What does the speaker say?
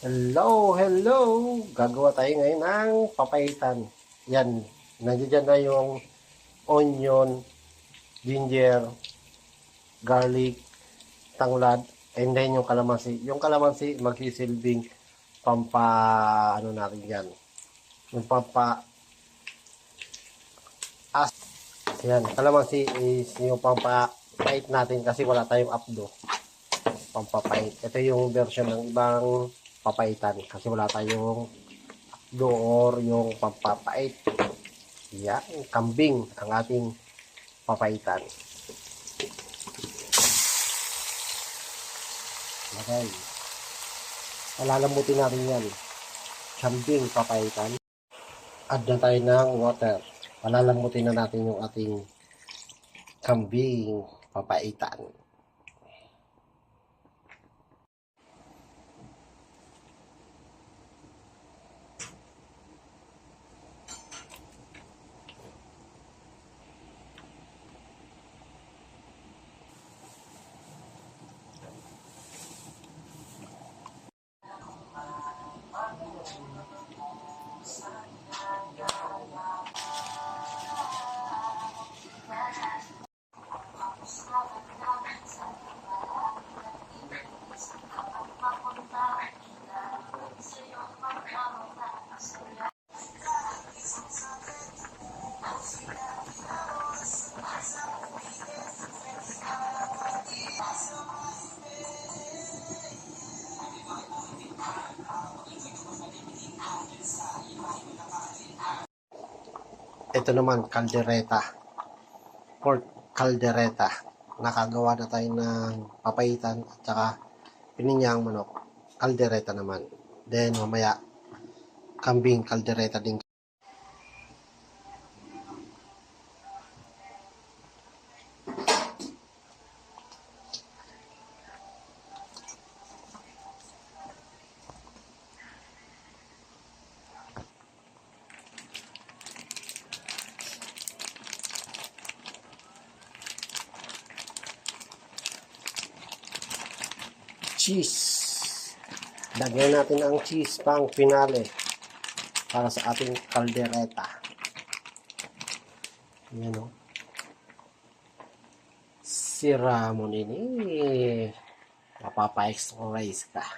Hello, hello! Gagawa tayo ngayon ng papaitan. Yan, nandiyan na yung onion, ginger, garlic, tanglad, and then yung kalamansi. Yung kalamansi magsisilbing ano natin yan. Yung as. Yan, kalamansi is yung pampapait natin kasi wala tayong apdo. Pampapait. Ito yung version ng ibang papaitan kasi wala tayong door yung pampapait. Yan, kambing ang ating papaitan. Okay. Palalamutin natin yan. Kambing papaitan. Add na tayo ng water. Palalamutin na natin yung ating kambing papaitan. Ito naman, caldereta. Pork caldereta. Nakagawa na tayo ng papaitan at saka pininyang manok. Caldereta naman. Then mamaya, kambing caldereta din. Cheese. Lagyan natin ang cheese pang finale para sa ating caldereta. Yan o. Sira mo nini. Mapapa-extra rice ka.